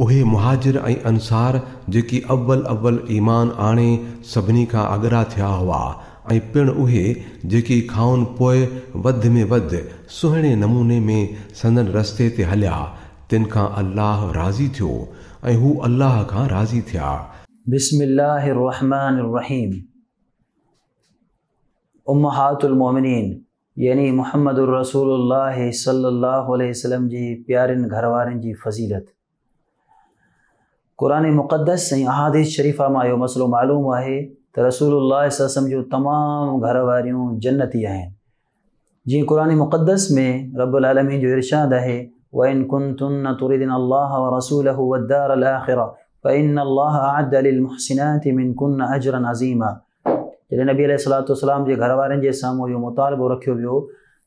उहे मुहाजिर ऐं अंसार जेकी अव्वल ईमान आणे सभिनी खां अॻरा थिया हुआ ऐं पिणु उहे जेकी खाउन पोइ वधि में वधि सुहिणे नमूने में संदन रस्ते ते हलिया, तिन खां अल्लाह राज़ी थियो ऐं हू अल्लाह खां राज़ी थिया। बिस्मिल्लाहिर रहमानिर रहीम। उम्महातुल मोमिनीन यानी मुहम्मदुर रसूलुल्लाह सल्लल्लाहु अलैहि वसल्लम जी प्यारनि घरवारनि जी फज़ीलत। क़ुरान मुक़द्दस ऐं अहादीस शरीफ़ा मां इहो मसलो मालूम आहे त रसूलुल्लाह सल्लल्लाहु अलैहि वसल्लम जूं तमामु घर वारियूं जन्नती आहिनि। जीअं क़ुरान मुक़द्दस में रब्बुल आलमीन जो इरशाद आहे, व इन कुंतुन्न तुरिदन अल्लाह व रसूलहु वद्दारल आखिरा फ़इन्न अल्लाह अअद्द लिल मुहसिनाति मिनकुन्न अजरन अज़ीमा। जॾहिं नबी अलैहिस्सलातु वस्सलाम जे घर वारनि जे साम्हूं इहो मुतालबो रखियो वियो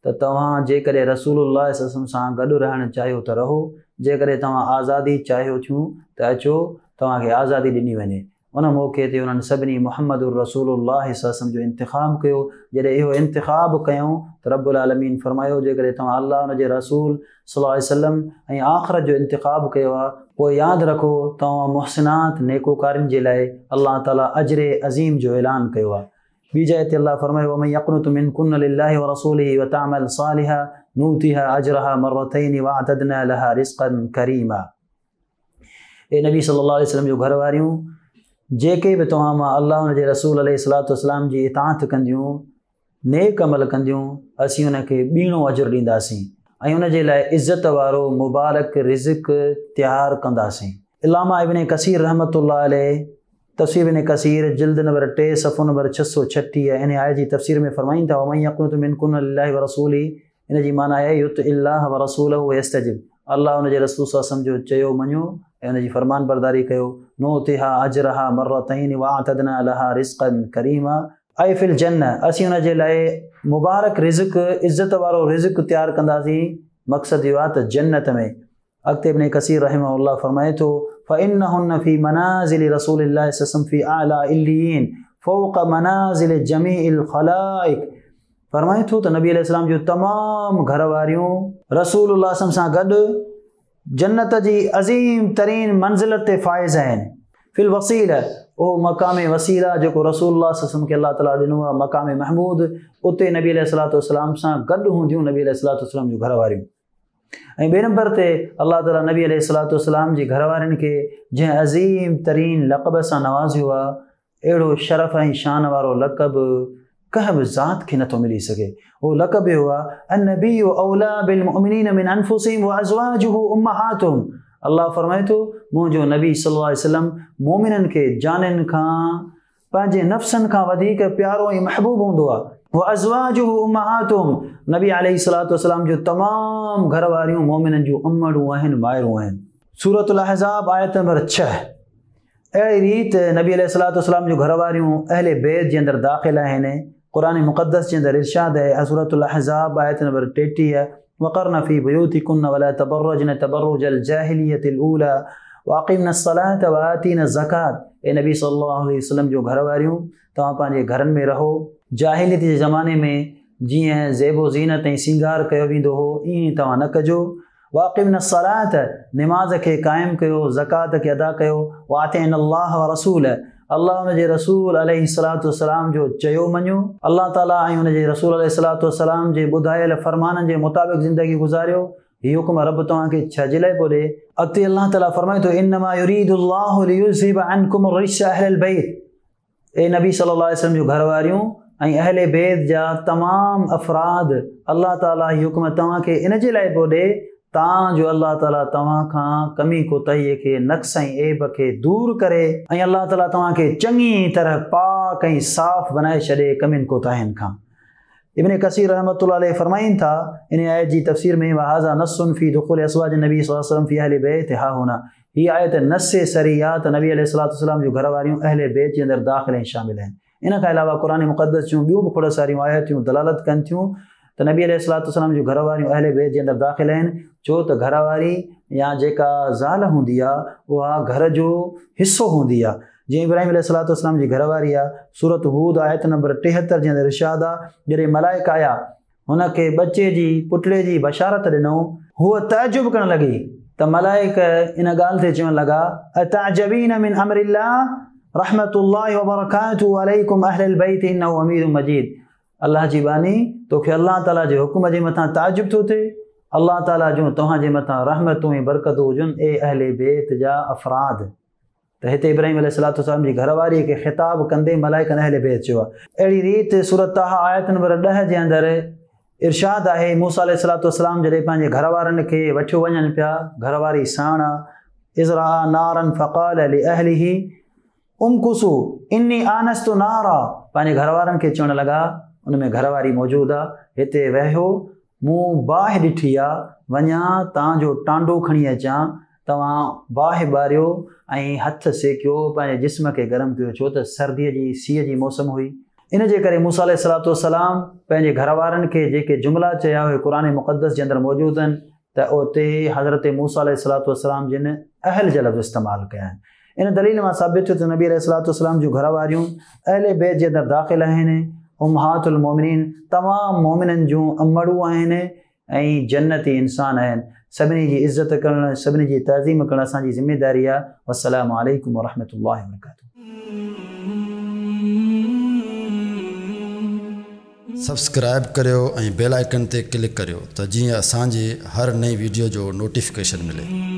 त तव्हां जेकॾहिं रसूलुल्लाह सल्लल्लाहु अलैहि वसल्लम सां गॾु रहणु चाहियो त रहो, जेकॾहिं तव्हां आज़ादी चाहियो थियूं त अचो, तव्हांखे आज़ादी ॾिनी वञे। उन मौक़े ते उन्हनि सभिनी मुहम्मदुर रसूलुल्लाह सल्लल्लाहु अलैहि वसल्लम जो इंतिख़ाब कयो। जॾहिं इहो इंतिख़ाब कयूं त रब्बुल आलमीन फरमायो, जेकॾहिं तव्हां अल्लाह उन जे रसूल सल्लल्लाहु अलैहि वसल्लम ऐं आख़िरत जो इंतिख़ाब कयो आहे, पोइ यादि रखो तव्हां मुहसिनात नेकोकारनि जे लाइ अल्लाह ताला अजरे अज़ीम जो ऐलान कयो आहे। ॿी जाइ ते अल्लाह फरमायो, वमन यक़नुतु मिनकुन्न लिल्लाहि व रसूलिहि व तअमल सालिहा नूतिहा अजरहा मर्रतैनि व अअतदना लहा रिज़्क़न करीमा। ए नबी सल्लल्लाहु अलैहि वसल्लम जो घर वारियूं, जेके बि तव्हां मां अल्लाह उन जे रसूल अलैहिस्सलातु वस्सलाम जी इताअत कंदियूं, नेक अमल कंदियूं, असीं उनखे ॿीणो अजर ॾींदासीं ऐं उन जे लाइ इज़त वारो मुबारक रिज़्क़ तयारु कंदासीं। इल्लामा इब्न कसीर रहमतुल्लाह अलैह तफ़सीर इब्न कसीर जिल्द नंबर 3 सफ़ो नंबर 636 इन आयत जी तफ़सीर में फरमाईनि था, वमन यक़नुतु मिनकुन्न लिल्लाहि व रसूलिहि, इन जी माना आहे युतिइल्लाह व रसूलहु यस्तजिब। अल्लाह उन जे रसूल सल्लल्लाहु अलैहि वसल्लम जो चयो मञो ऐं उन जी फरमान बरदारी कयो। नूतिहा अजरहा मर्रतैनि व अअतदना लहा रिज़्क़न करीमा ऐं फिल जन्नह, असीं उन जे लाइ मुबारक रिज़्क़ इज़त वारो रिज़्क़ तयारु कंदासीं। मक़सदु इहो आहे त जन्नत में। अॻिते इब्न कसीर रहमहुल्लाह फरमाए थो, फ़इन्नहुन्न फ़ी मनाज़िलि रसूलिल्लाहि सल्लल्लाहु अलैहि वसल्लम फ़ी आला इल्लियीन फ़ौक़ मनाज़िलि जमीइल ख़लाइक़। फरमाए थो त नबी अलैहिस्सलाम जूं तमामु घर वारियूं रसूलुल्लाह सल्लल्लाहु अलैहि वसल्लम सां गॾु जन्नत जी अज़ीम तरीन मंज़िलत ते फ़ाइज़ आहिनि। फिल वसीला, उहो मक़ाम वसीला जेको रसूलुल्लाह सल्लल्लाहु अलैहि वसल्लम खे अल्लाह ताला ॾिनो आहे, मक़ाम महमूद, उते नबी अलैहिस्सलातु वस्सलाम सां गॾु हूंदियूं नबी अलैहिस्सलातु वस्सलाम जूं घर वारियूं। ऐं ॿिए नंबर ते अल्लाह ताला नबी अलैहिस्सलातु वस्सलाम जी घर वारनि खे जंहिं अज़ीम तरीन लक़ब सां नवाज़ियो आहे, अहिड़ो शरफ़ ऐं शान वारो लक़ब कंहिं बि ज़ात खे नथो मिली सघे। उहो लक़ब इहो आहे, अन्नबिय्यु औला बिल मुअमिनीन मिन अनफुसिहिम व अज़वाजुहु उम्महातुहुम। अल्लाह फरमाए थो, मुंहिंजो नबी सल्लल्लाहु अलैहि वसल्लम मोमिननि खे जाननि खां, पंहिंजे नफ़्सनि खां वधीक प्यारो ऐं महबूब हूंदो आहे। व अज़वाजुहु उम्महातुहुम, नबी अलैहिस्सलातु वस्सलाम जो तमामु घर वारियूं मोमिननि जूं अम्मड़ूं आहिनि, माइरूं आहिनि। सूरतुल अहज़ाब आयत नंबर 6। अहिड़ी रीति नबी अलैहिस्सलातु वस्सलाम जो घर वारियूं अहले बैत जे अंदरि दाख़िल आहिनि। क़ुरान मुक़द्दस जे अंदरि इरशाद आहे, सूरतुल अहज़ाब आयत नंबर 33, वक़रन फ़ी बुयूतिकुन्न वला तबर्रजन तबर्रुजल जाहिलियतिल ऊला वअक़िमन अस्सलात व आतीन ज़कात। ए नबी सल्लल्लाहु अलैहि वसल्लम जो घर वारियूं, तव्हां पंहिंजे घरनि में रहो। जाहिलियत जे ज़माने में जीअं ज़ेबो ज़ीनत ऐं सींगार कयो वेंदो हो, ईअं तव्हां न कजो। वाक़िमन अस्सलात, निमाज़ खे क़ाइमु कयो, ज़कात खे अदा कयो। वातिअन अल्लाह व रसूल, अल्लाह उन जे रसूल अलैहिस्सलातु वस्सलाम जो चयो मञो। अल्लाह ताला ऐं उन जे रसूल अलैहिस्सलातु वस्सलाम जे ॿुधायल फ़रमाननि जे मुताबिक़ ज़िंदगी गुज़ारियो। हीउ हुकुम रब तव्हांखे छा जे लाइ पियो ॾे? अॻिते अल्लाह ताला फ़रमाए थो, इन्नमा युरीदुल्लाहु लियुज़हिब अन्कुम रिज्स अहलल बैत। ए नबी सल्लल्लाहु अलैहि वसल्लम जो घर वारियूं ऐं अहले बैत जा तमामु अफ़राद, अल्लाह ताला हीउ हुकुम तव्हांखे इन जे लाइ पियो ॾे तां जो अल्लाह ताला तव्हां खां कमी कोताहीअ खे, नक़्स ऐं ऐब खे दूर करे ऐं अल्लाह ताला तव्हांखे चङी तरह पाक ऐं साफ़ बनाए छॾे कमियुनि कोताहियुनि खां। इब्न कसीर रहमतुल्लाह अलैह फरमाइनि था इन आयत जी तफ़सीर में, वहाज़ा नस्सुन फ़ी दुख़ूल अज़वाज नबी सल्लल्लाहु अलैहि वसल्लम फ़ी अहले बैत हा हुना। हीअ आयत नस्से सरियात नबी अलैहिस्सलातु वस्सलाम जो घर वारियूं अहले बैत जे अंदरि दाख़िल ऐं शामिल आहिनि। इन खां अलावा क़ुरान मुक़द्दस जूं ॿियूं बि खोड़ सारियूं आयतूं दलालत कनि थियूं त नबी अलैहिस्सलातु वस्सलाम जो घर वारियूं अहले बैत जे अंदरि दाख़िल आहिनि, छो त घर वारी या जेका ज़ाल हूंदी आहे उहा घर जो हिसो हूंदी आहे। जीअं इब्राहिम अलैहिस्सलातु वस्सलाम जी घरवारी आहे, सूरत हूद आयत नंबर 73 जे अंदरि इरशाद आहे, जॾहिं मलाइका आया हुनखे बचे जी पुटले जी बशारत ॾिनो, हूअ तअजुब करणु लॻी त मलाइक इन ॻाल्हि ते चवणु लॻा अताजबीन मिन अमरिल्लाह रहमतुल्लाहि व बरकातुहु अलैकुम अहलल बैत इन्नहु हमीदुम मजीद। अल्लाह जी बानी तोखे अल्लाह ताला जे हुक्म जे मथां ताजुब थो थिए, अल्लाह ताला जूं तव्हांजे मथां रहमतूं ऐं बरकतूं हुजनि ए अहले बैत जा अफ़राद। त हिते इब्राहिम अलैहिस्सलाम जी घरवारीअ खे ख़िताब कंदे मलाइकनि अहले बैत चयो आहे। अहिड़ी रीति सूरत ताहा आयत नंबर 10 जे अंदरि इरशाद आहे मूसा अलैहिस्सलाम जॾहिं पंहिंजे घरवारनि खे वठियो वञनि पिया, घरवारी साण इज़रा नारन फ़क़ाल लिअहलिही उमकुसू इन्नी आनस्तु नारा, पंहिंजे घरवारनि खे चवणु लॻा, उन में घरवारी मौजूदु आहे, हिते वेहो मूं बाहि ॾिठी आहे, वञा तव्हांजो टांडो खणी अचां, तव्हां बाहि ॿारियो ऐं हथ सेकियो, पंहिंजे जिस्म खे गरम कयो, छो त सर्दीअ जी सीअ जी मौसम हुई। इन जे करे मूसा अलैहिस्सलाम पंहिंजे घरवारनि खे जेके जुमिला चया हुए क़ुरान मुक़द्दस जे अंदरि मौजूदु आहिनि, त उते हज़रत मूसा अलैहिस्सलाम जिन अहल जा लफ़्ज़ इस्तेमालु कया आहिनि। इन दलील मां साबित थियो त नबी अलैहिस्सलाम जूं घरवारियूं अहले बैत जे अंदरि दाख़िल आहिनि, उम्महातुल मोमिनीन तमामु मोमिननि जूं अम्मड़ूं आहिनि ऐं जन्नती इंसान आहिनि। सभिनी जी इज़त करणु, सभिनी जी ताज़ीम करणु असांजी ज़िम्मेदारी आहे। वस्सलामु अलैकुम वरहमतुल्लाहि वबरकातुहू। सब्सक्राइब करियो ऐं बेल आइकन ते क्लिक करियो त जीअं असांजी हर नई वीडियो जो नोटिफिकेशन मिले।